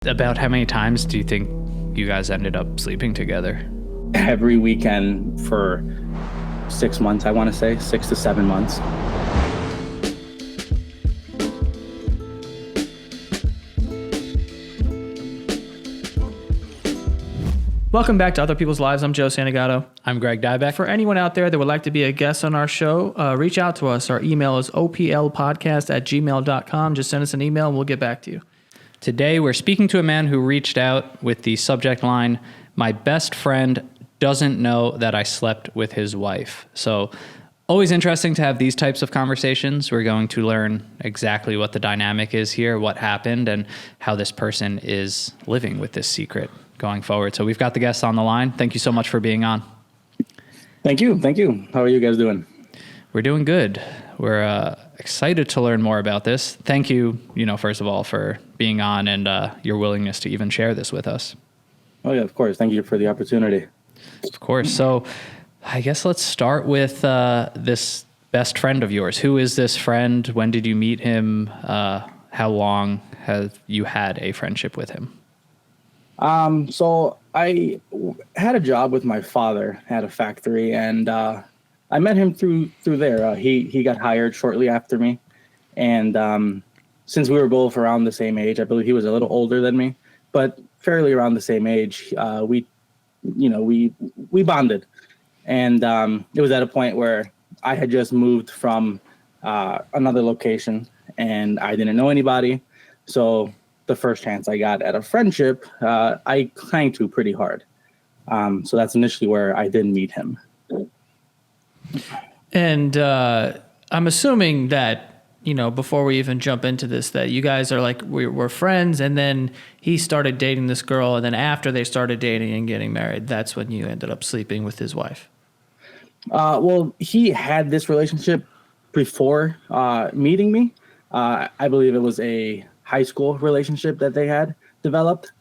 About how many times do you think you guys ended up sleeping together? Every weekend for 6 months, I want to say 6 to 7 months. Welcome back to Other People's Lives. I'm Joe Santagato. I'm Greg Dybec. For anyone out there that would like to be a guest on our show, reach out to us. Our email is oplpodcast@gmail.com. Just send us an email and we'll get back to you. Today, we're speaking to a man who reached out with the subject line, "My best friend doesn't know that I slept with his wife." So always interesting to have these types of conversations. We're going to learn exactly what the dynamic is here, what happened, and how this person is living with this secret going forward. So we've got the guest on the line. Thank you so much for being on. Thank you. How are you guys doing? We're doing good. We're excited to learn more about this. Thank you, first of all, for being on and your willingness to even share this with us. Oh, yeah, of course. Thank you for the opportunity. Of course. So I guess let's start with this best friend of yours. Who is this friend? When did you meet him? How long have you had a friendship with him? So I had a job with my father at a factory, and I met him through there. He got hired shortly after me, and since we were both around the same age, I believe he was a little older than me, but fairly around the same age. We bonded, and it was at a point where I had just moved from another location, and I didn't know anybody, so the first chance I got at a friendship, I clung to pretty hard. So that's initially where I did meet him. And I'm assuming that, before we even jump into this, that you guys are like, we're friends, and then he started dating this girl, and then after they started dating and getting married, that's when you ended up sleeping with his wife. Well, he had this relationship before meeting me. I believe it was a high school relationship that they had developed.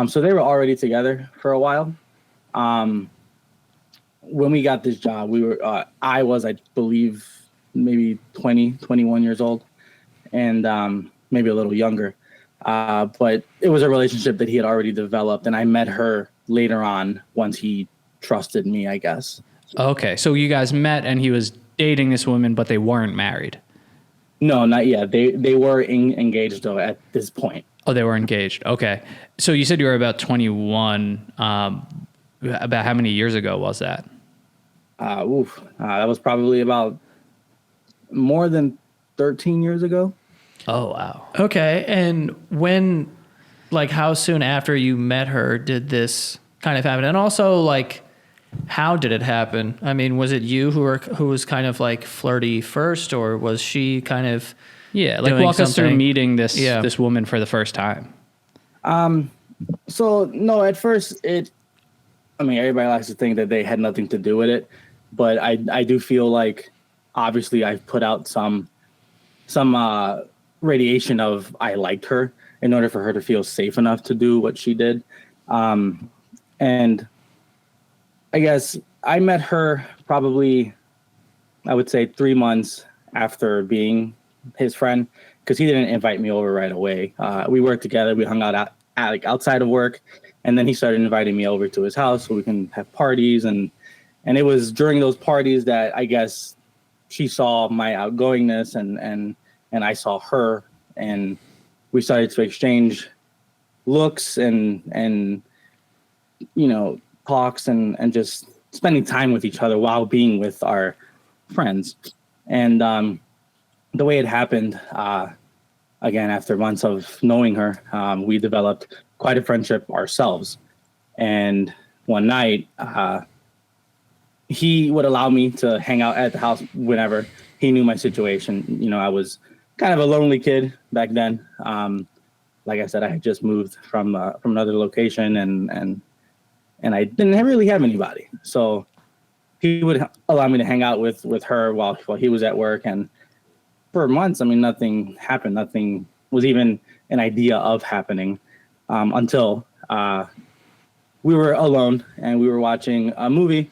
So they were already together for a while. When we got this job, I was, I believe, maybe 20, 21 years old, and maybe a little younger. But it was a relationship that he had already developed, and I met her later on once he trusted me, I guess. Okay, so you guys met and he was dating this woman, but they weren't married. No, not yet. They were engaged, though, at this point. Oh, they were engaged. Okay. So you said you were about 21. About how many years ago was that? That was probably about more than 13 years ago. Oh, wow. Okay. And when, how soon after you met her did this kind of happen? And also, how did it happen? I mean, was it you who was kind of flirty first, or was she kind of walk us through meeting this woman for the first time? So no, at first everybody likes to think that they had nothing to do with it, but I do feel like obviously I've put out some radiation of I liked her in order for her to feel safe enough to do what she did, and I guess I met her probably, I would say, 3 months after being his friend, because he didn't invite me over right away. We worked together. We hung out outside of work, and then he started inviting me over to his house so we can have parties. And it was during those parties that I guess she saw my outgoingness, and I saw her, and we started to exchange looks and talks and just spending time with each other while being with our friends. And the way it happened, again, after months of knowing her, we developed quite a friendship ourselves. And one night, he would allow me to hang out at the house whenever. He knew my situation. I was kind of a lonely kid back then. Like I said, I had just moved from another location, and I didn't really have anybody. So he would allow me to hang out with her while he was at work. And for months, nothing happened. Nothing was even an idea of happening until we were alone and we were watching a movie,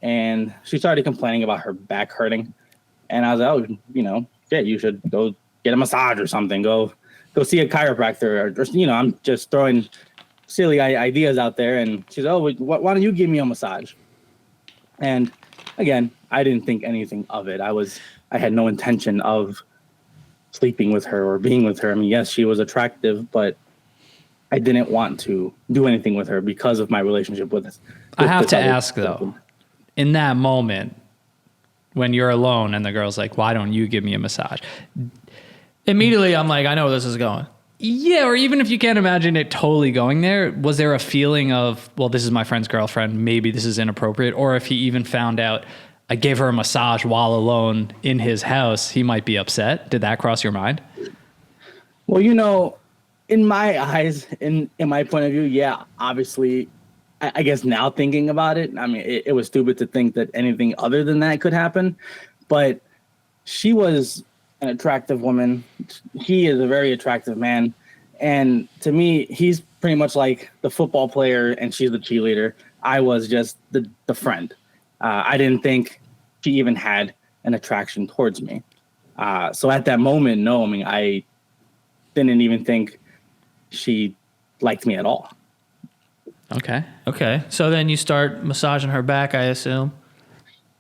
and she started complaining about her back hurting. And I was like, you should go get a massage or something. Go go see a chiropractor, or you know, I'm just throwing silly ideas out there. And she's, oh, why don't you give me a massage? And again, I didn't think anything of it. I had no intention of sleeping with her or being with her. I mean, yes, she was attractive, but I didn't want to do anything with her because of my relationship with I have this to other ask though, person. in that moment when you're alone and the girl's like, why don't you give me a massage? Immediately, I'm like, I know where this is going. Yeah, or even if you can't imagine it totally going there, was there a feeling of, well, this is my friend's girlfriend, maybe this is inappropriate? Or if he even found out I gave her a massage while alone in his house, he might be upset. Did that cross your mind? Well, you know, in my eyes, in my point of view, yeah, obviously, I guess now thinking about it, I mean, it was stupid to think that anything other than that could happen. But she was an attractive woman. He is a very attractive man. And to me, he's pretty much like the football player and she's the cheerleader. I was just the friend. I didn't think she even had an attraction towards me. So at that moment, no, I mean, I didn't even think she liked me at all. Okay. So then you start massaging her back, I assume.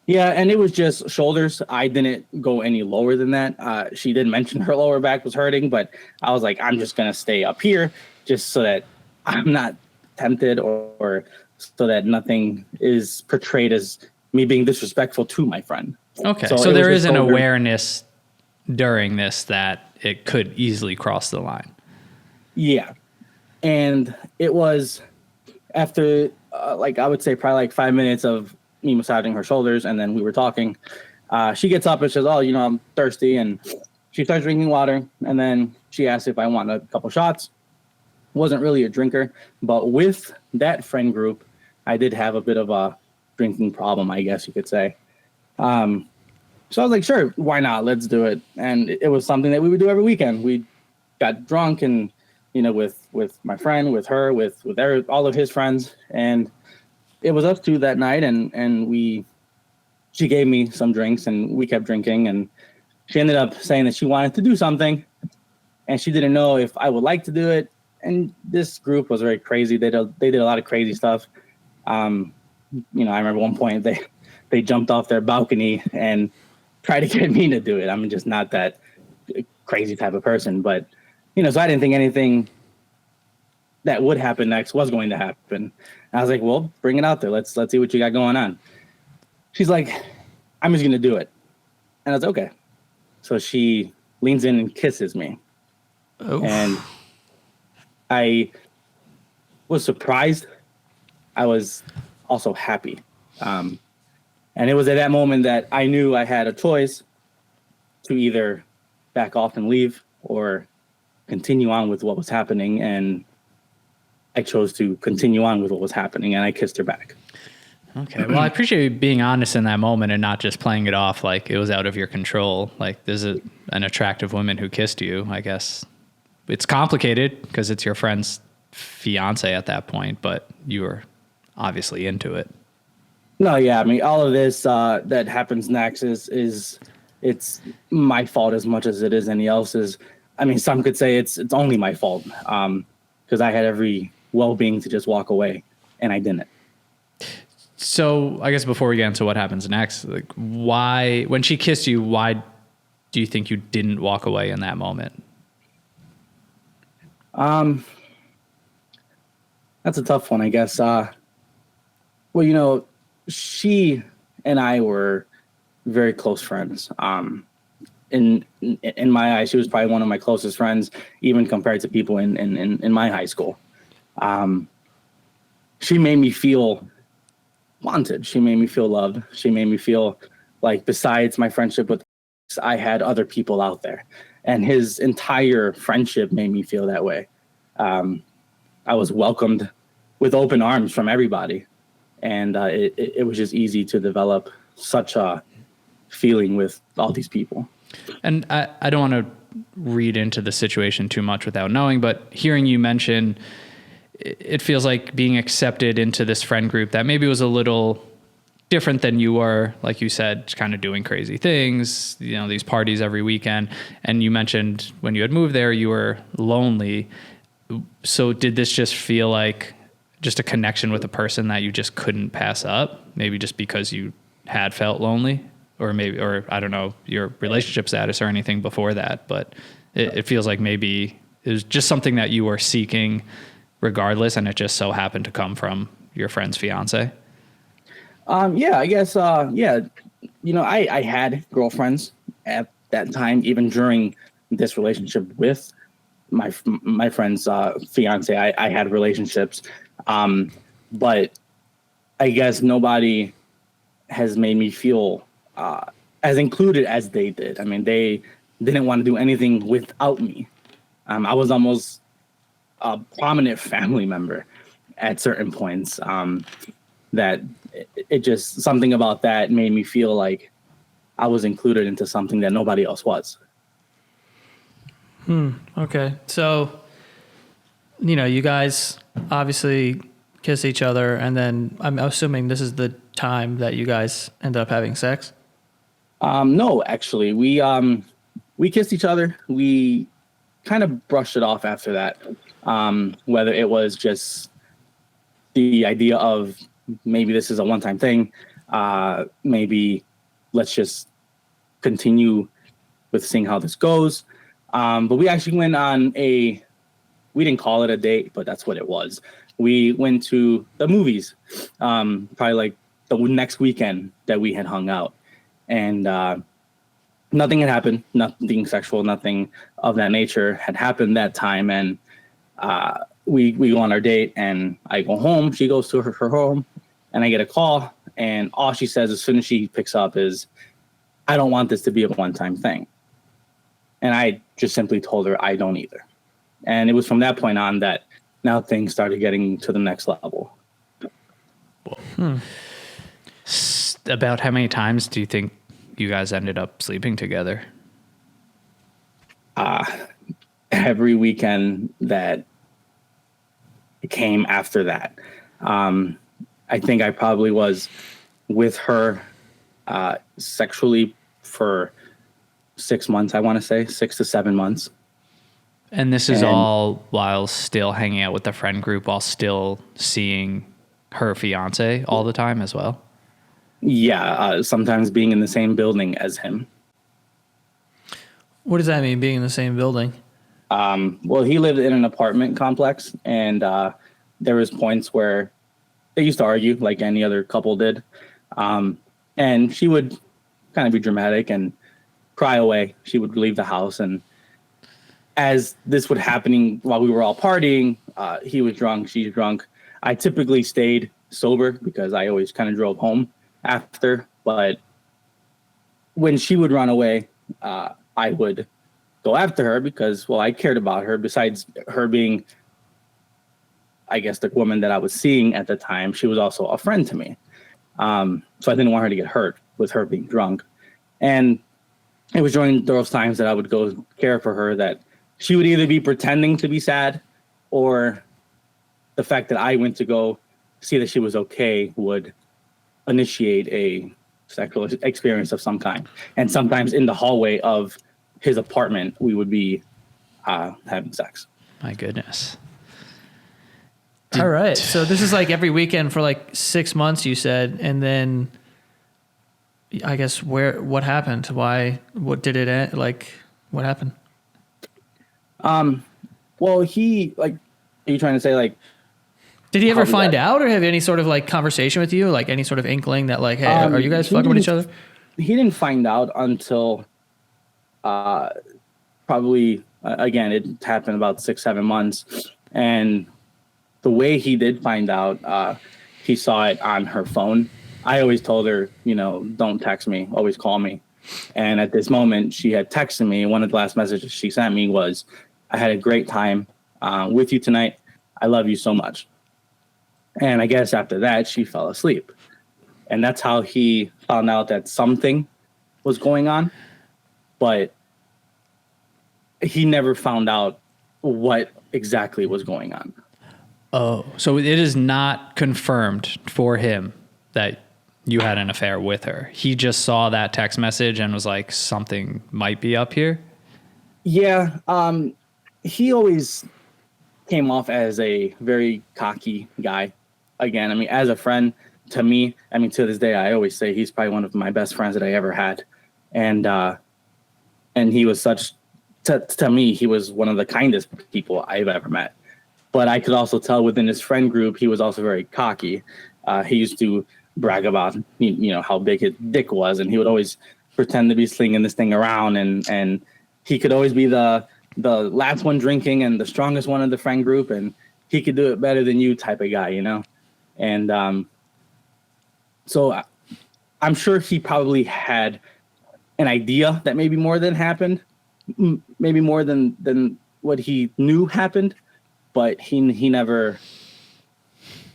Yeah, and it was just shoulders. I didn't go any lower than that. She did mention her lower back was hurting, but I was like, I'm just going to stay up here just so that I'm not tempted or so that nothing is portrayed as me being disrespectful to my friend. Okay. So there is an awareness during this that it could easily cross the line. Yeah. And it was after, I would say probably like 5 minutes of me massaging her shoulders, and then we were talking. She gets up and says, oh, you know, I'm thirsty. And she starts drinking water. And then she asked if I want a couple shots. Wasn't really a drinker. But with that friend group, I did have a bit of a drinking problem, I guess you could say. So I was like, sure, why not? Let's do it. And it was something that we would do every weekend. We got drunk and, you know, with my friend, with her, with all of his friends. And it was us two that night. And she gave me some drinks and we kept drinking. And she ended up saying that she wanted to do something and she didn't know if I would like to do it. And this group was very crazy. They did a lot of crazy stuff. You know, I remember one point they jumped off their balcony and tried to get me to do it. I'm just not that crazy type of person, but you know, so I didn't think anything that would happen next was going to happen. And I was like, well, bring it out there. Let's see what you got going on. She's like, I'm just going to do it. And I was like, okay. So she leans in and kisses me. Oh. And I was surprised. I was also happy. And it was at that moment that I knew I had a choice to either back off and leave or continue on with what was happening. And I chose to continue on with what was happening, and I kissed her back. Okay. Well, I appreciate you being honest in that moment and not just playing it off like it was out of your control. Like there's an attractive woman who kissed you. I guess it's complicated because it's your friend's fiance at that point, but you were obviously into it. No, yeah. I mean, all of this that happens next is it's my fault as much as it is any else's. I mean, some could say it's only my fault because I had every well-being to just walk away, and I didn't. So I guess before we get into what happens next, like why, when she kissed you, why do you think you didn't walk away in that moment? That's a tough one, I guess. Well, you know, she and I were very close friends. In my eyes, she was probably one of my closest friends, even compared to people in my high school. She made me feel wanted. She made me feel loved. She made me feel like besides my friendship with, I had other people out there, and his entire friendship made me feel that way. I was welcomed with open arms from everybody, and it was just easy to develop such a feeling with all these people. And I don't want to read into the situation too much without knowing, but hearing you mention, it feels like being accepted into this friend group that maybe was a little different than you were, like you said, kind of doing crazy things, you know, these parties every weekend. And you mentioned when you had moved there, you were lonely. So did this just feel like just a connection with a person that you just couldn't pass up? Maybe just because you had felt lonely, or maybe, or I don't know, your relationship status or anything before that, but it feels like maybe it was just something that you were seeking regardless. And it just so happened to come from your friend's fiance. Yeah, I guess, yeah, you know, I had girlfriends at that time, even during this relationship with my friend's fiance. I had relationships, but I guess nobody has made me feel as included as they did. I mean, they didn't want to do anything without me. I was almost a prominent family member at certain points. That it just, something about that made me feel like I was included into something that nobody else was. Okay. So, you know, you guys obviously kiss each other, and then I'm assuming this is the time that you guys ended up having sex. No, actually, we kissed each other. We kind of brushed it off after that. Whether it was just the idea of maybe this is a one-time thing, maybe let's just continue with seeing how this goes. But we actually went on we didn't call it a date, but that's what it was. We went to the movies, probably like the next weekend that we had hung out. And nothing had happened, nothing sexual, nothing of that nature had happened that time. And we go on our date, and I go home. She goes to her home, and I get a call. And all she says as soon as she picks up is, "I don't want this to be a one-time thing." And I just simply told her I don't either. And it was from that point on that now things started getting to the next level. About how many times do you think you guys ended up sleeping together? Every weekend that came after that. I think I probably was with her sexually for 6 months, I want to say 6 to 7 months. And this is all while still hanging out with the friend group, while still seeing her fiance all the time as well? Yeah, sometimes being in the same building as him. What does that mean, being in the same building? Well, he lived in an apartment complex, and there was points where they used to argue like any other couple did. And she would kind of be dramatic and cry away. She would leave the house. And as this was happening while we were all partying, he was drunk, she's drunk. I typically stayed sober because I always kind of drove home after. But when she would run away, I would go after her because, well, I cared about her. Besides her being, I guess, the woman that I was seeing at the time, she was also a friend to me. So I didn't want her to get hurt with her being drunk. And it was during those times that I would go care for her that she would either be pretending to be sad, or the fact that I went to go see that she was okay would initiate a sexual experience of some kind. And sometimes in the hallway of his apartment, we would be having sex. My goodness. All right. So this is like every weekend for like 6 months, you said. And then I guess what happened? What did it end? Like, what happened? Well, he, like, are you trying to say, like, did he ever find out, or have any sort of like conversation with you? Like any sort of inkling that like, hey, are you guys fucking with each other? He didn't find out until probably, again, it happened about 6-7 months. And the way he did find out, he saw it on her phone. I always told her, don't text me, always call me. And at this moment, she had texted me. One of the last messages she sent me was, "I had a great time with you tonight. I love you so much." And I guess after that, she fell asleep. And that's how he found out that something was going on. But he never found out what exactly was going on. Oh, so it is not confirmed for him that you had an affair with her. He just saw that text message and was like, something might be up here. Yeah. He always came off as a very cocky guy. Again, I mean, as a friend to me, I mean, to this day, I always say he's probably one of my best friends that I ever had. And he was to me, he was one of the kindest people I've ever met. But I could also tell within his friend group, he was also very cocky. He used to brag about, how big his dick was, and he would always pretend to be slinging this thing around, and he could always be the last one drinking and the strongest one in the friend group, and he could do it better than you type of guy, And so I'm sure he probably had an idea that maybe more than happened, maybe more than what he knew happened, but he never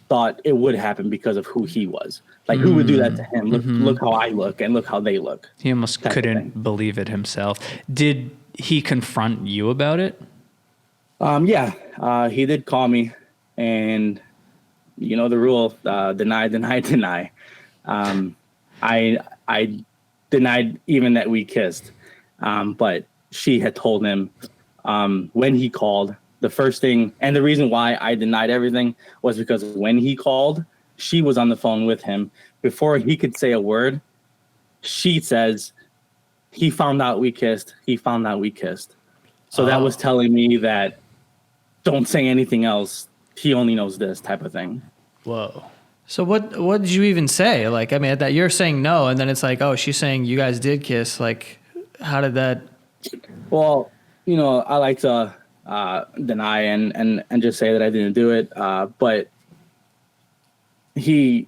thought it would happen because of who he was. Like, who would do that to him? Look how I look and look how they look. He almost couldn't believe it himself. Did he confront you about it? Yeah, he did call me, and you know the rule: deny, deny, deny. I denied even that we kissed, but she had told him when he called. The first thing, and the reason why I denied everything was because when he called, she was on the phone with him. Before he could say a word, she says, he found out we kissed. He found out we kissed. So that was telling me that don't say anything else. He only knows this type of thing. Whoa. So what did you even say? Like, I mean, that you're saying no, and then it's like, oh, she's saying you guys did kiss. Like, how did that? Well, I like to deny and just say that I didn't do it. But he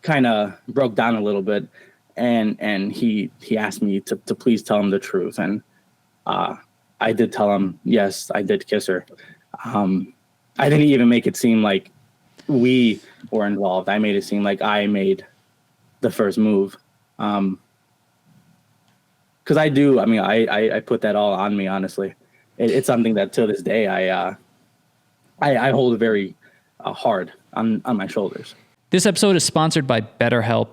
kind of broke down a little bit, and he asked me to please tell him the truth. And I did tell him, yes, I did kiss her. I didn't even make it seem like we were involved. I made it seem like I made the first move. Because I do. I mean, I put that all on me, honestly. It's something that to this day I hold very hard on my shoulders. This episode is sponsored by BetterHelp.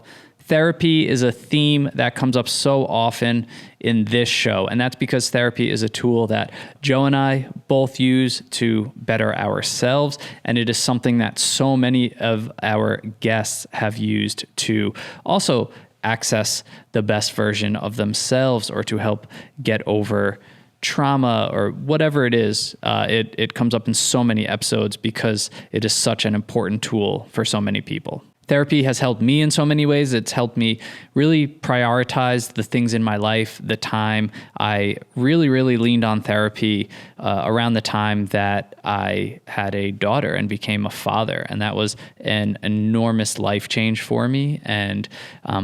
Therapy is a theme that comes up so often in this show, and that's because therapy is a tool that Joe and I both use to better ourselves, and it is something that so many of our guests have used to also access the best version of themselves or to help get over trauma or whatever it is. It comes up in so many episodes because it is such an important tool for so many people. Therapy has helped me in so many ways. It's helped me really prioritize the things in my life, the time. I really, really leaned on therapy around the time that I had a daughter and became a father. And that was an enormous life change for me. And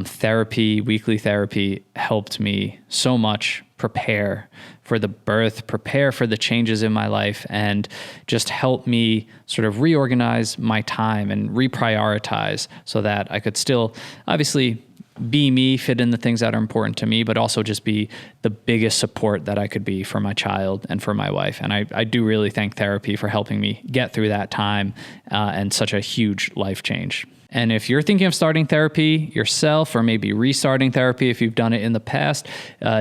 therapy, weekly therapy, helped me so much prepare for the birth, prepare for the changes in my life, and just help me sort of reorganize my time and reprioritize so that I could still obviously be me, fit in the things that are important to me, but also just be the biggest support that I could be for my child and for my wife. And I do really thank therapy for helping me get through that time and such a huge life change. And if you're thinking of starting therapy yourself, or maybe restarting therapy if you've done it in the past,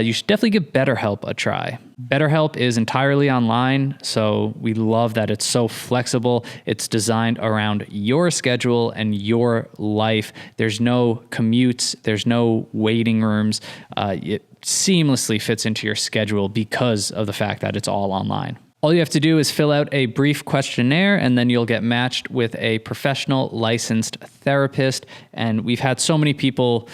you should definitely give BetterHelp a try. BetterHelp is entirely online, so we love that it's so flexible. It's designed around your schedule and your life. There's no commutes, there's no waiting rooms. It seamlessly fits into your schedule because of the fact that it's all online. All you have to do is fill out a brief questionnaire, and then you'll get matched with a professional licensed therapist. And we've had so many people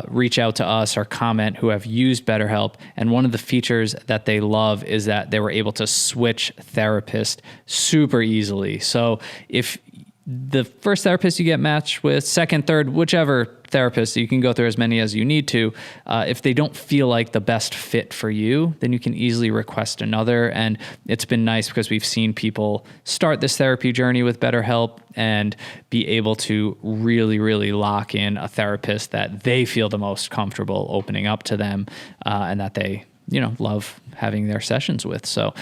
reach out to us or comment who have used BetterHelp. And one of the features that they love is that they were able to switch therapist super easily. So if the first therapist you get matched with, second, third, whichever therapist, you can go through as many as you need to. If they don't feel like the best fit for you, then you can easily request another. And it's been nice because we've seen people start this therapy journey with BetterHelp and be able to really, really lock in a therapist that they feel the most comfortable opening up to them and that they love having their sessions with. So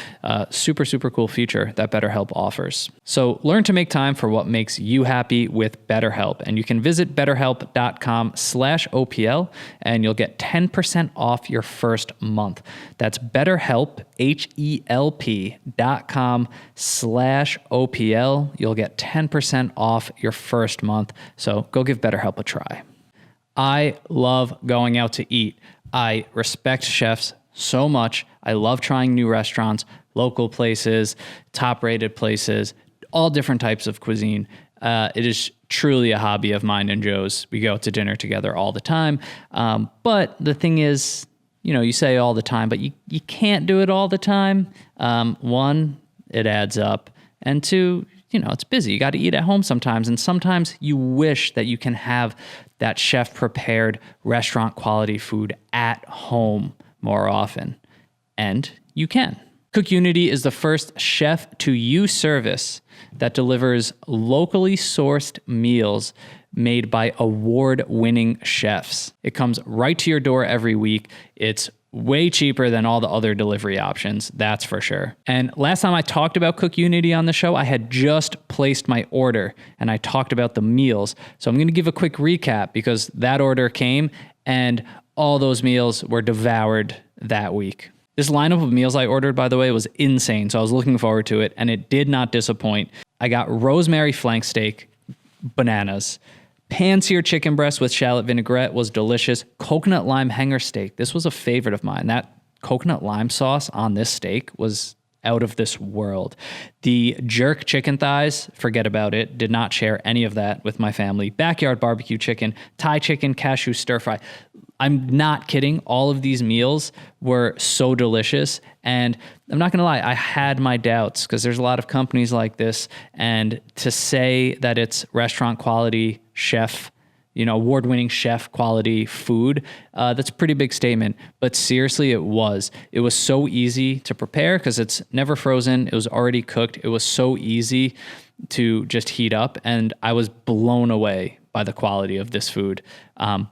super, super cool feature that BetterHelp offers. So learn to make time for what makes you happy with BetterHelp. And you can visit betterhelp.com/OPL and you'll get 10% off your first month. That's BetterHelp, HELP.com/OPL. You'll get 10% off your first month. So go give BetterHelp a try. I love going out to eat. I respect chefs so much. I love trying new restaurants, local places, top-rated places, all different types of cuisine. It is truly a hobby of mine and Joe's. We go out to dinner together all the time. But the thing is, you say all the time, but you can't do it all the time. One, it adds up. And two, it's busy. You got to eat at home sometimes. And sometimes you wish that you can have that chef prepared restaurant quality food at home more often. And you can. Cook Unity is the first chef to you service that delivers locally sourced meals made by award-winning chefs. It comes right to your door every week. It's way cheaper than all the other delivery options, that's for sure. And last time I talked about Cook Unity on the show, I had just placed my order and I talked about the meals. So I'm going to give a quick recap because that order came and all those meals were devoured that week. This lineup of meals I ordered, by the way, was insane. So I was looking forward to it and it did not disappoint. I got rosemary flank steak, bananas. Pan-seared chicken breast with shallot vinaigrette was delicious. Coconut lime hanger steak. This was a favorite of mine. That coconut lime sauce on this steak was out of this world. The jerk chicken thighs, forget about it. Did not share any of that with my family. Backyard barbecue chicken, Thai chicken, cashew stir fry. I'm not kidding. All of these meals were so delicious. And I'm not going to lie, I had my doubts because there's a lot of companies like this. And to say that it's restaurant quality chef, award-winning chef quality food, that's a pretty big statement. But seriously, it was. It was so easy to prepare because it's never frozen. It was already cooked. It was so easy to just heat up. And I was blown away by the quality of this food.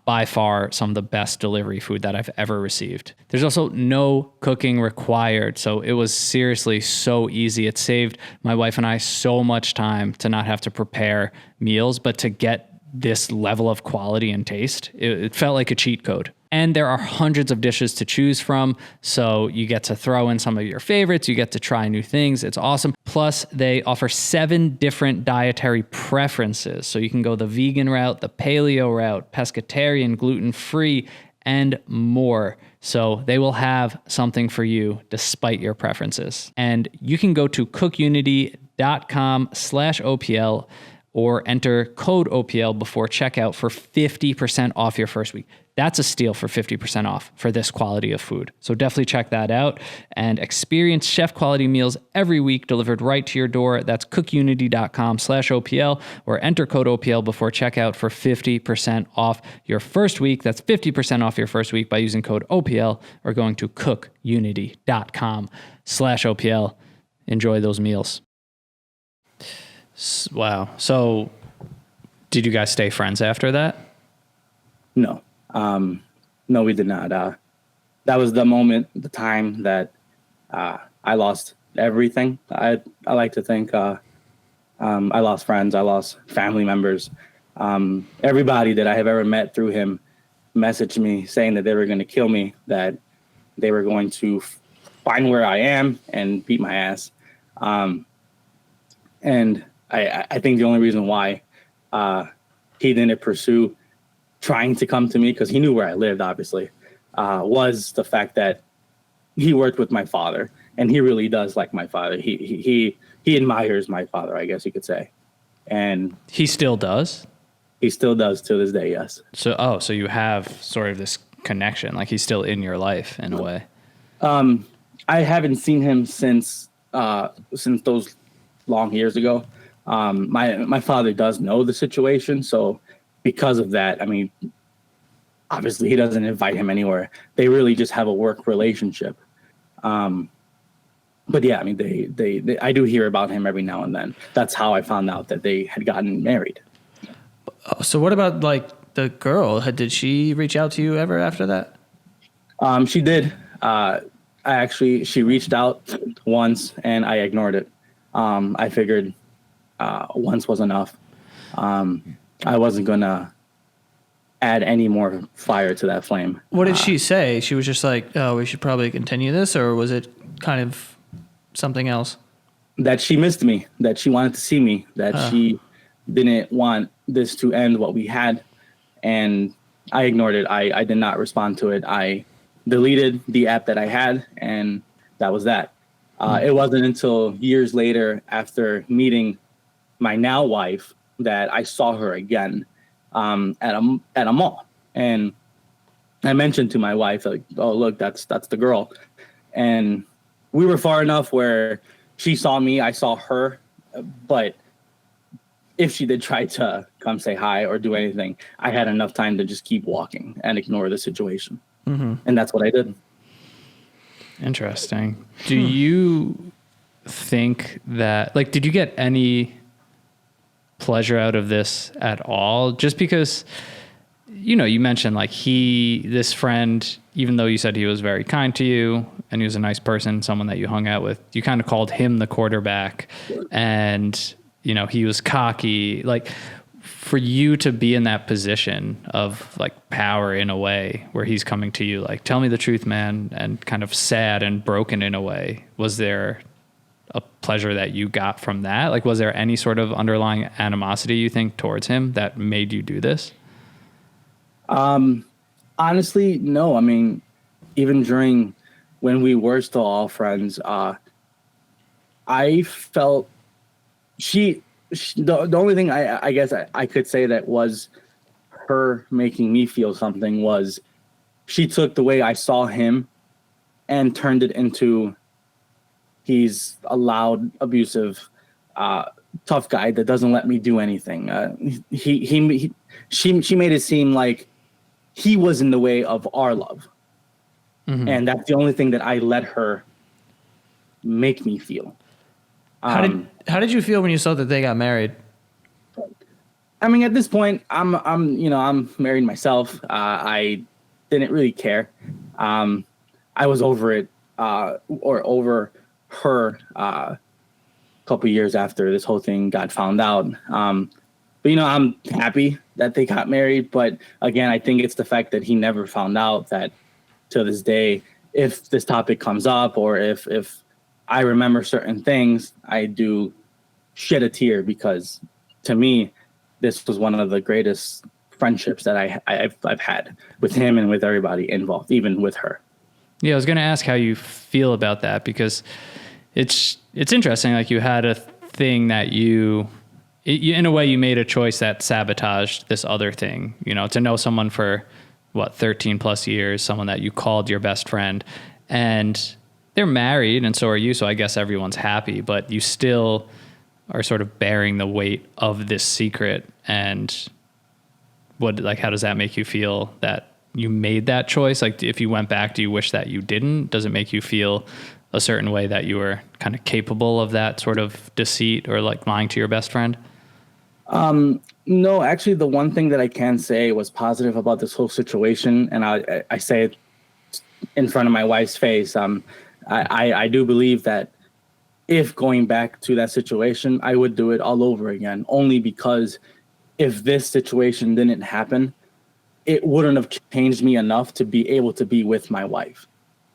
By far, some of the best delivery food that I've ever received. There's also no cooking required. So it was seriously so easy. It saved my wife and I so much time to not have to prepare meals, but to get this level of quality and taste. It felt like a cheat code. And there are hundreds of dishes to choose from. So you get to throw in some of your favorites. You get to try new things. It's awesome. Plus, they offer 7 different dietary preferences. So you can go the vegan route, the paleo route, pescatarian, gluten-free, and more. So they will have something for you despite your preferences. And you can go to cookunity.com/OPL or enter code OPL before checkout for 50% off your first week. That's a steal for 50% off for this quality of food. So definitely check that out and experience chef quality meals every week delivered right to your door. That's cookunity.com/OPL or enter code OPL before checkout for 50% off your first week. That's 50% off your first week by using code OPL or going to cookunity.com/OPL. Enjoy those meals. Wow. So did you guys stay friends after that? No. No, we did not. That was the moment, the time that I lost everything. I like to think I lost friends. I lost family members. Everybody that I have ever met through him messaged me saying that they were going to kill me, that they were going to find where I am and beat my ass. And I think the only reason why he didn't pursue trying to come to me, because he knew where I lived, obviously, was the fact that he worked with my father, and he really does like my father. He admires my father, I guess you could say. And he still does? He still does to this day, yes. So you have sort of this connection, like he's still in your life in a way. I haven't seen him since those long years ago. My father does know the situation, so because of that, I mean, obviously he doesn't invite him anywhere. They really just have a work relationship. But yeah, I mean, they I do hear about him every now and then. That's how I found out that they had gotten married. So what about like the girl? Did she reach out to you ever after that? She did. She reached out once and I ignored it. I figured once was enough. I wasn't gonna add any more fire to that flame. What did she say? She was just like, "Oh, we should probably continue this," or was it kind of something else? That she missed me, that she wanted to see me, that she didn't want this to end what we had, and I ignored it. I did not respond to it. I deleted the app that I had, and that was that. It wasn't until years later, after meeting my now wife, that I saw her again at a mall, and I mentioned to my wife, like, "Oh, look, that's the girl," and we were far enough where she saw me, I saw her, but if she did try to come say hi or do anything, I had enough time to just keep walking and ignore the situation, and that's what I did. Interesting. Do you think that, like, did you get any pleasure out of this at all? Just because, you mentioned like this friend, even though you said he was very kind to you and he was a nice person, someone that you hung out with, you kind of called him the quarterback, and, he was cocky. Like, for you to be in that position of like power in a way where he's coming to you, like, "Tell me the truth, man," and kind of sad and broken in a way, was there a pleasure that you got from that? Like, was there any sort of underlying animosity, you think, towards him that made you do this? Honestly, no. I mean, even during when we were still all friends, I felt the only thing I guess I could say that was her making me feel something was she took the way I saw him and turned it into, he's a loud, abusive, tough guy that doesn't let me do anything. She made it seem like he was in the way of our love, and that's the only thing that I let her make me feel. How did you feel when you saw that they got married? I mean, at this point, I'm married myself. I didn't really care. I was over it, or over her, a couple years after this whole thing got found out. But I'm happy that they got married. But again, I think it's the fact that he never found out that, to this day, if this topic comes up or if I remember certain things, I do shed a tear, because to me, this was one of the greatest friendships that I've had with him and with everybody involved, even with her. Yeah, I was going to ask how you feel about that, because it's interesting. Like, you had a thing that you in a way, you made a choice that sabotaged this other thing, to know someone for 13 plus years, someone that you called your best friend, and they're married and so are you. So I guess everyone's happy, but you still are sort of bearing the weight of this secret. And how does that make you feel that you made that choice? Like, if you went back, do you wish that you didn't? Does it make you feel a certain way that you were kind of capable of that sort of deceit or like lying to your best friend? No, actually, the one thing that I can say was positive about this whole situation, and I say it in front of my wife's face. I do believe that if going back to that situation, I would do it all over again, only because if this situation didn't happen, it wouldn't have changed me enough to be able to be with my wife.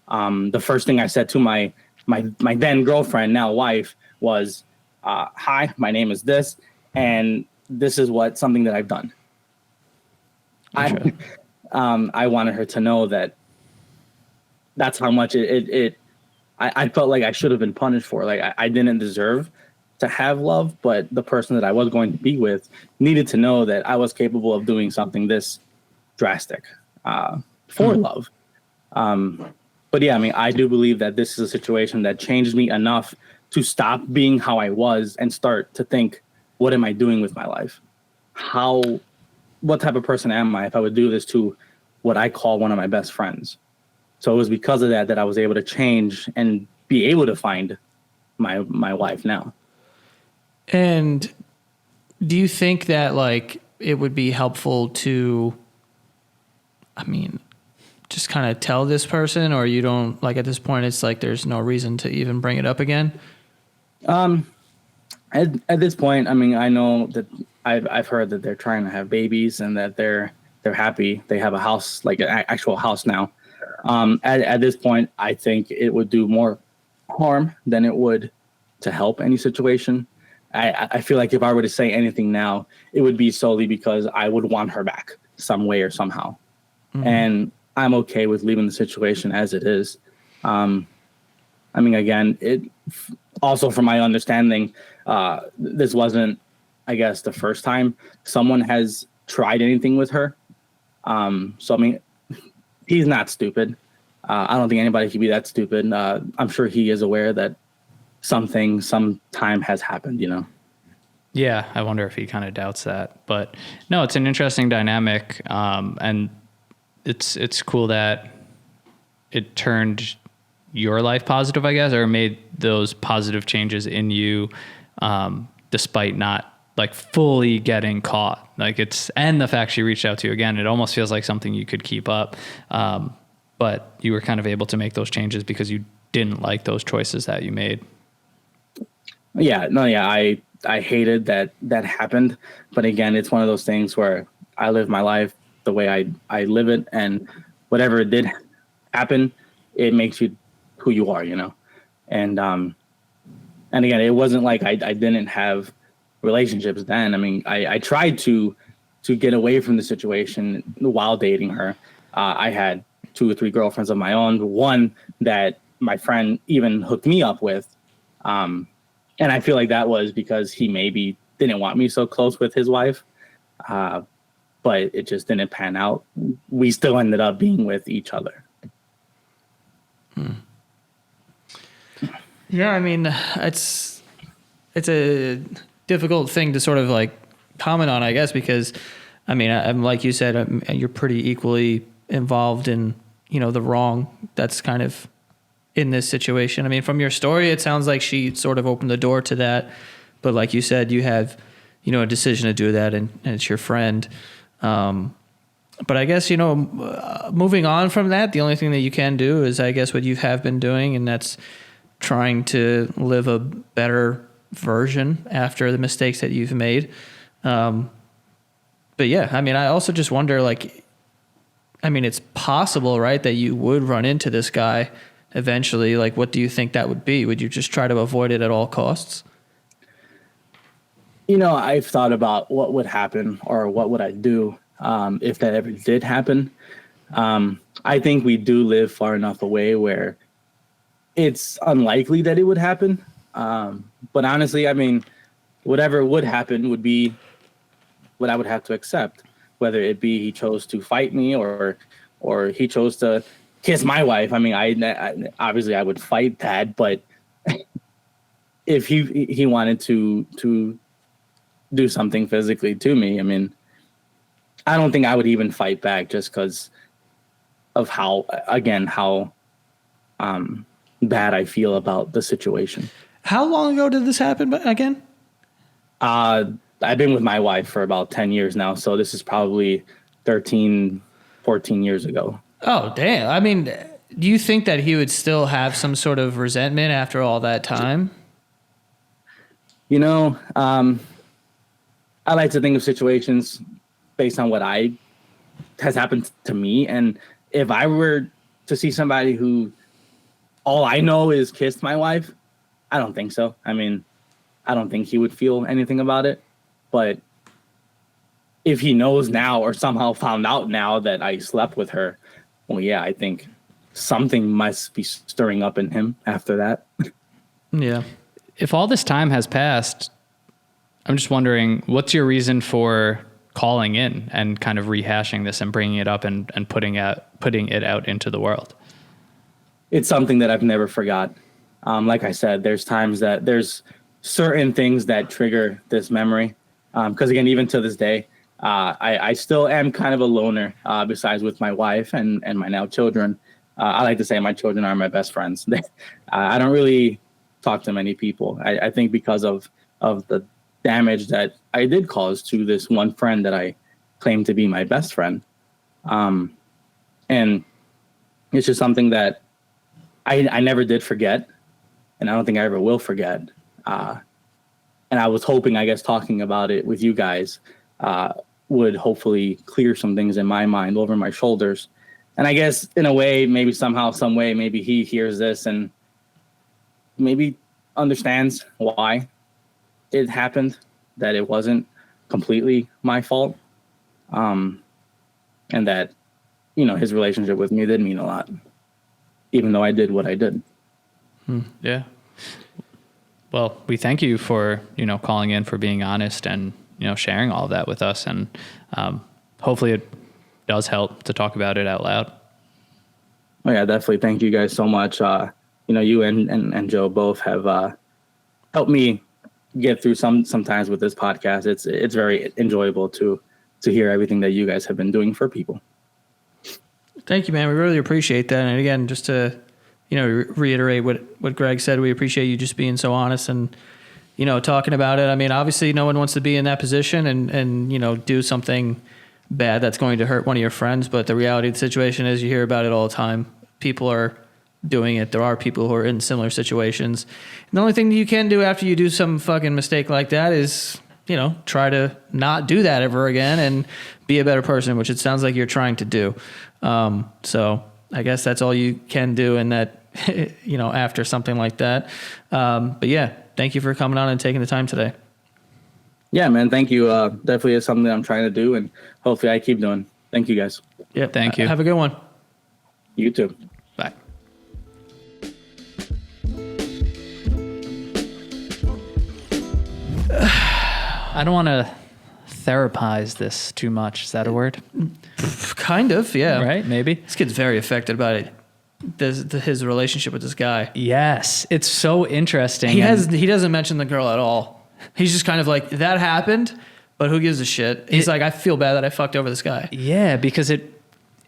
The first thing I said to my then girlfriend, now wife, was, "Hi, my name is this, and this is something that I've done." I wanted her to know that that's how much I felt like I should have been punished for. Like, I didn't deserve to have love, but the person that I was going to be with needed to know that I was capable of doing something this drastic for love. But yeah, I mean, I do believe that this is a situation that changed me enough to stop being how I was and start to think, what am I doing with my life? What type of person am I if I would do this to what I call one of my best friends? So it was because of that I was able to change and be able to find my wife now. And do you think that, like, it would be helpful to, I mean, just kind of tell this person, or you don't, like, at this point it's like there's no reason to even bring it up again? At this point, I mean, I know that I've heard that they're trying to have babies and that they're happy. They have a house, like an actual house now. At this point, I think it would do more harm than it would to help any situation. I feel like if I were to say anything now, it would be solely because I would want her back some way or somehow. And I'm okay with leaving the situation as it is. I mean, again, it also, from my understanding, this wasn't, I guess, the first time someone has tried anything with her. So, I mean, he's not stupid. I don't think anybody could be that stupid. I'm sure he is aware that something, sometime has happened, you know? Yeah, I wonder if he kind of doubts that. But no, it's an interesting dynamic. And it's cool that it turned your life positive, I guess, or made those positive changes in you, despite not like fully getting caught. Like and the fact she reached out to you again, it almost feels like something you could keep up. But you were kind of able to make those changes because you didn't like those choices that you made. Yeah, no, yeah, I hated that happened. But again, it's one of those things where I live my life the way I live it, and whatever did happen, it makes you who you are, you know? And again, it wasn't like I didn't have relationships then. I mean, I tried to get away from the situation while dating her. I had 2 or 3 girlfriends of my own, one that my friend even hooked me up with. And I feel like that was because he maybe didn't want me so close with his wife. But it just didn't pan out. We still ended up being with each other. Yeah, I mean, it's a difficult thing to sort of like comment on, I guess, because I mean, I'm like you said, you're pretty equally involved in, you know, the wrong that's kind of in this situation. I mean, from your story, it sounds like she sort of opened the door to that, but like you said, you have, you know, a decision to do that, and it's your friend. But I guess, you know, moving on from that, the only thing that you can do is, I guess, what you have been doing, and that's trying to live a better version after the mistakes that you've made. But yeah, I mean, I also just wonder, like, I mean, it's possible, right, that you would run into this guy eventually. Like, what do you think that would be? Would you just try to avoid it at all costs? You know, I've thought about what would happen or what would I do if that ever did happen. I think we do live far enough away where it's unlikely that it would happen. But honestly, I mean, whatever would happen would be what I would have to accept, whether it be he chose to fight me or he chose to kiss my wife. I mean, I obviously I would fight that, but if he wanted to do something physically to me, I mean, I don't think I would even fight back just because of how bad I feel about the situation. How long ago did this happen again? I've been with my wife for about 10 years now, so this is probably 13, 14 years ago. Oh, damn. I mean, do you think that he would still have some sort of resentment after all that time? You know, I like to think of situations based on what has happened to me. And if I were to see somebody who all I know is kissed my wife, I don't think so. I mean, I don't think he would feel anything about it. But if he knows now or somehow found out now that I slept with her, well, yeah, I think something must be stirring up in him after that. Yeah. If all this time has passed, I'm just wondering, what's your reason for calling in and kind of rehashing this and bringing it up and putting it out into the world? It's something that I've never forgot. Like I said, there's times that there's certain things that trigger this memory. Because again, even to this day, I still am kind of a loner, besides with my wife and my now children. I like to say my children are my best friends. I don't really talk to many people. I think because of the damage that I did cause to this one friend that I claim to be my best friend. And it's just something that I never did forget, and I don't think I ever will forget. And I was hoping, I guess, talking about it with you guys would hopefully clear some things in my mind over my shoulders. And I guess in a way, maybe somehow, some way, maybe he hears this and maybe understands why it happened, that it wasn't completely my fault. And that, his relationship with me did mean a lot, even though I did what I did. Yeah. Well, we thank you for, calling in, for being honest and, sharing all of that with us. And hopefully it does help to talk about it out loud. Oh yeah, definitely. Thank you guys so much. You and Joe both have helped me get through sometimes with this podcast. It's very enjoyable to hear everything that you guys have been doing for people. Thank you, man. We really appreciate that. And again, just to, reiterate what Greg said, we appreciate you just being so honest and, talking about it. I mean, obviously no one wants to be in that position and do something bad that's going to hurt one of your friends. But the reality of the situation is you hear about it all the time. People are doing it. There are people who are in similar situations. And the only thing that you can do after you do some fucking mistake like that is, try to not do that ever again and be a better person, which it sounds like you're trying to do. So I guess that's all you can do in that, after something like that. But yeah, thank you for coming on and taking the time today. Yeah, man. Thank you. Definitely is something that I'm trying to do, and hopefully I keep doing. Thank you guys. Yeah. Thank you. Have a good one. You too. Bye. I don't want to therapize this too much. Is that a word? Kind of, yeah. Right? Maybe. This kid's very affected about it. His relationship with this guy. Yes. It's so interesting. He doesn't mention the girl at all. He's just kind of like, that happened, but who gives a shit? He's like, I feel bad that I fucked over this guy. Yeah, because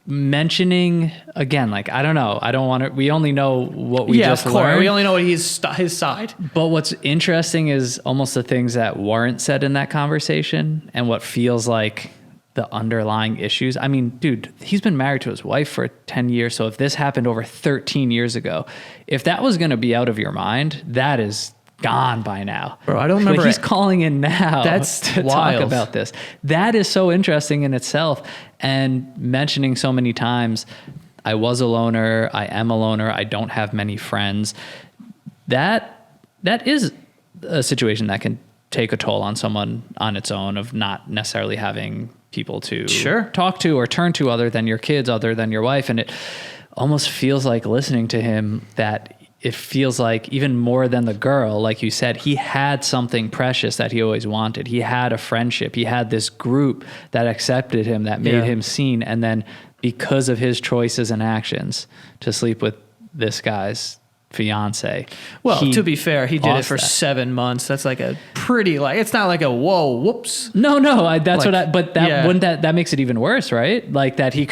mentioning again, like, I don't know. I don't want to. We only know what we just learned. We only know what his side. But what's interesting is almost the things that weren't said in that conversation and what feels like the underlying issues. I mean, dude, he's been married to his wife for 10 years. So if this happened over 13 years ago, if that was going to be out of your mind, that is gone by now. Bro, I don't remember. But he's calling in now to wild. talk about this. That is so interesting in itself. And mentioning so many times, I was a loner, I am a loner, I don't have many friends. That is a situation that can take a toll on someone on its own, of not necessarily having people to talk to or turn to other than your kids, other than your wife. And it almost feels like, listening to him, that it feels like even more than the girl, like you said, he had something precious that he always wanted. He had a friendship. He had this group that accepted him, that made him seen. And then because of his choices and actions to sleep with this guy's fiance. Well, to be fair, he did it for 7 months. That's like a pretty, it's not like a whoops. No, that's like, that makes it even worse, right? Like that he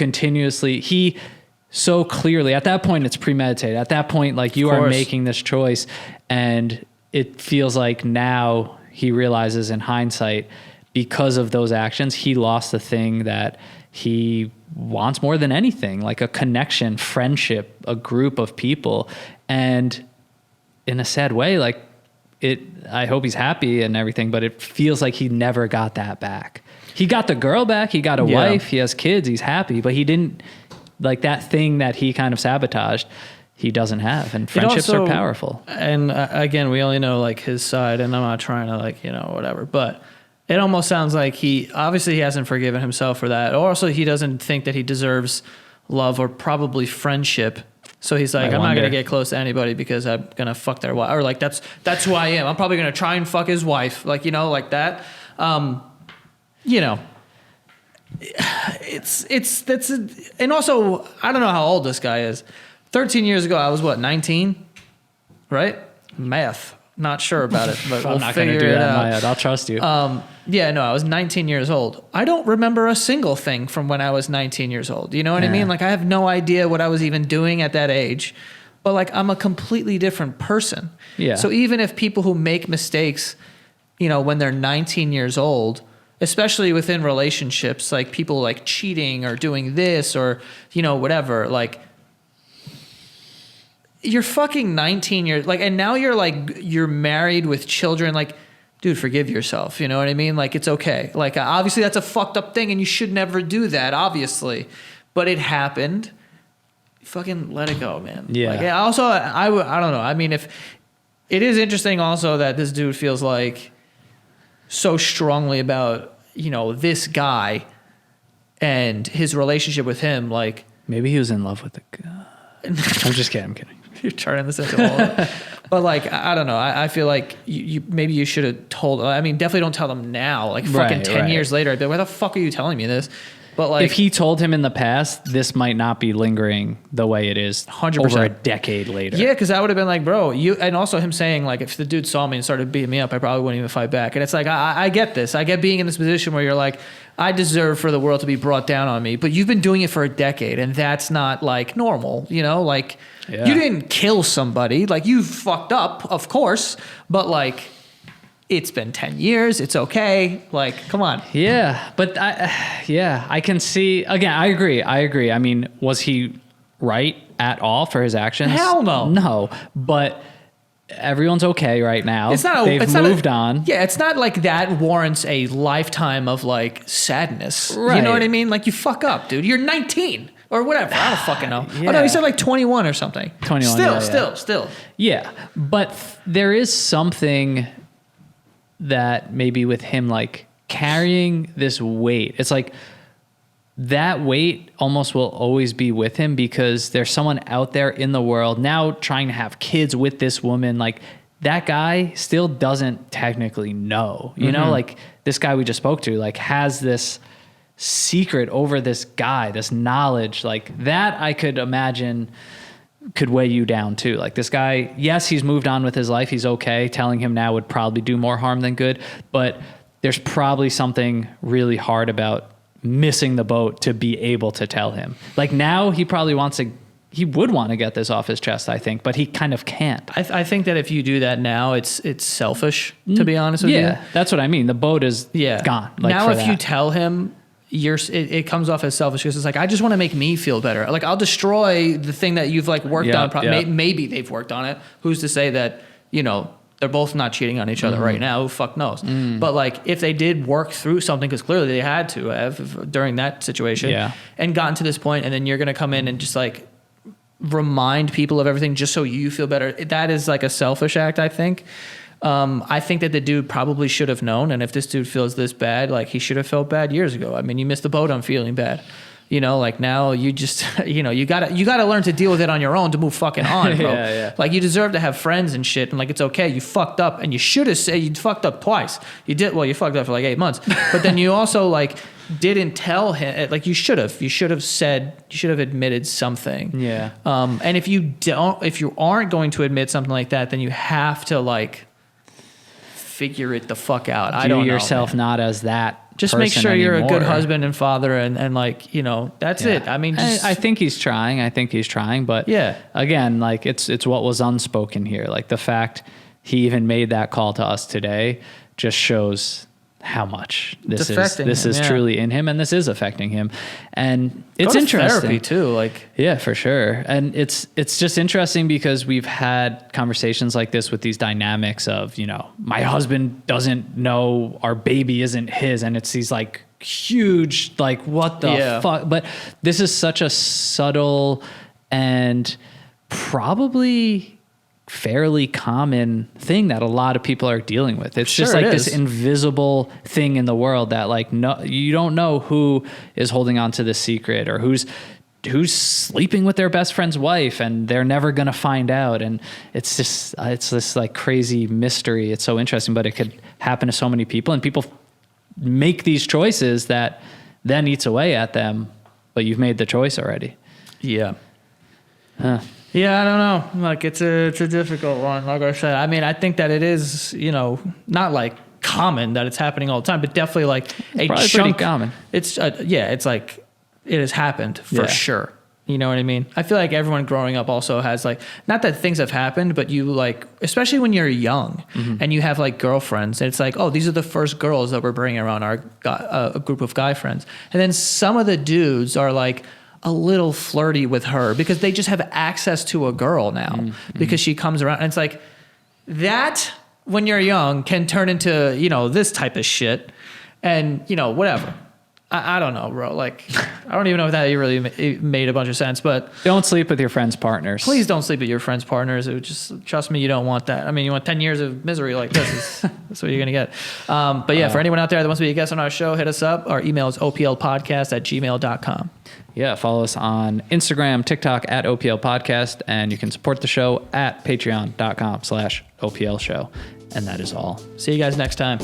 so clearly, at that point, it's premeditated. At that point, like, you are making this choice, and it feels like now he realizes in hindsight, because of those actions, he lost the thing that he wants more than anything, like a connection, friendship, a group of people. And in a sad way, like, I hope he's happy and everything, but it feels like he never got that back. He got the girl back. He got a wife. He has kids. He's happy, but he didn't. Like, that thing that he kind of sabotaged, he doesn't have. And friendships are powerful. And again, we only know like his side, and I'm not trying to whatever, but it almost sounds like he hasn't forgiven himself for that. Or also he doesn't think that he deserves love or probably friendship. So he's like, I'm not going to get close to anybody because I'm going to fuck their wife. Or like, that's who I am. I'm probably going to try and fuck his wife. Like, like that. And also, I don't know how old this guy is. 13 years ago, I was 19, right? Math, not sure about it, but I'm not going to do that in my head. I'll trust you. I was 19 years old. I don't remember a single thing from when I was 19 years old. You know what I mean? Like, I have no idea what I was even doing at that age, but like, I'm a completely different person. Yeah. So even if people who make mistakes, when they're 19 years old, especially within relationships, like people like cheating or doing this or, whatever, like, you're fucking 19 years, like, and now you're married with children. Like, dude, forgive yourself. You know what I mean? Like, it's okay. Like, obviously that's a fucked up thing and you should never do that, obviously. But it happened. Fucking let it go, man. Yeah. Like, also, I don't know. I mean, if it is interesting also that this dude feels like so strongly about, you know, this guy and his relationship with him, like, maybe he was in love with the guy. I'm just kidding. I'm kidding. you're turning this into all. But like, I don't know. I feel like you maybe you should have told. I mean, definitely don't tell them now. Like fucking 10 years later, I'd be like, why the fuck are you telling me this? But like, if he told him in the past, this might not be lingering the way it is 100%. over a decade later. yeah, because I would have been like, bro, you, and also him saying like, if the dude saw me and started beating me up, I probably wouldn't even fight back. And it's like, I get this. I get being in this position where you're like, I deserve for the world to be brought down on me, but you've been doing it for a decade, and that's not like normal, you know? Like, Yeah. you didn't kill somebody. Like, you fucked up, of course, but like, it's been 10 years. It's okay. Like, come on. Yeah, but I can see, again, I agree. I mean, was he right at all for his actions? Hell no. No, but everyone's okay right now. They've moved on. Yeah, it's not like that warrants a lifetime of like sadness. You Right. know what I mean? Like, you fuck up, dude. You're 19 or whatever. I don't fucking know. Yeah. Oh no, he said like 21 or something. 21, Still. Yeah, but there is something that maybe with him, like carrying this weight, it's like that weight almost will always be with him because there's someone out there in the world now trying to have kids with this woman. Like, that guy still doesn't technically know, you know, like this guy we just spoke to, like, has this secret over this guy, this knowledge, like that I could imagine could weigh you down too. Like, this guy, yes, he's moved on with his life. He's okay. Telling him now would probably do more harm than good, but there's probably something really hard about missing the boat to be able to tell him. Like, now he probably he would want to get this off his chest, I think, but he kind of can't. I think that if you do that now, it's selfish, to be honest with you. Yeah, that's what I mean. The boat is gone. Like, now, for if you that. tell him, it comes off as selfish because it's like, I just want to make me feel better. Like, I'll destroy the thing that you've like worked on. Maybe they've worked on it. Who's to say that, you know, they're both not cheating on each other right now? Who fuck knows? But like, if they did work through something, because clearly they had to have during that situation, and gotten to this point, and then you're gonna come in and just like remind people of everything just so you feel better. That is like a selfish act, I think. I think that the dude probably should have known, and if this dude feels this bad, like, he should have felt bad years ago. I mean, you missed the boat on feeling bad. You know, like, now you just, you know, you gotta learn to deal with it on your own to move fucking on, bro. Yeah. Like, you deserve to have friends and shit, and like, it's okay. You fucked up, and you should have said, you fucked up twice. You fucked up for like 8 months, but then you also like didn't tell him. Like, you should have admitted something. Yeah. And if you aren't going to admit something like that, then you have to like figure it the fuck out. I don't know, yourself man. Not as that. Just make sure you're a good anymore. husband and father, and like, you know, that's it. I mean, just, I think he's trying, but Yeah. again, like, it's what was unspoken here. Like, the fact he even made that call to us today just shows how much this is truly in him, and this is affecting him. And it's go to interesting therapy too. Like, yeah, for sure. And it's just interesting because we've had conversations like this with these dynamics of, you know, my husband doesn't know our baby isn't his, and it's these like huge, like, what the fuck? But this is such a subtle and probably fairly common thing that a lot of people are dealing with. It's just like this invisible thing in the world that, like, no, you don't know who is holding on to this secret, or who's sleeping with their best friend's wife, and they're never going to find out. And it's this like crazy mystery. It's so interesting, but it could happen to so many people, and people make these choices that then eats away at them, but you've made the choice already. Yeah. Yeah, I don't know. Like, it's a difficult one. Like I said, I mean, I think that it is, you know, not like common that it's happening all the time, but definitely like a chunk. Pretty common. It's it's like it has happened for sure. You know what I mean? I feel like everyone growing up also has like, not that things have happened, but you like, especially when you're young and you have like girlfriends, and it's like, oh, these are the first girls that we're bringing around our a group of guy friends, and then some of the dudes are like, a little flirty with her because they just have access to a girl now because she comes around. And it's like that when you're young can turn into, this type of shit and, whatever. I don't know, bro. Like, I don't even know if that really made a bunch of sense, but Don't sleep with your friends' partners. please don't sleep with your friends' partners. It would just, trust me, you don't want that. I mean, you want 10 years of misery like this. That's what you're going to get. But yeah, for anyone out there that wants to be a guest on our show, hit us up. Our email is oplpodcast@gmail.com. Yeah, follow us on Instagram, TikTok at OPL Podcast, and you can support the show at patreon.com/OPL show. And that is all. See you guys next time.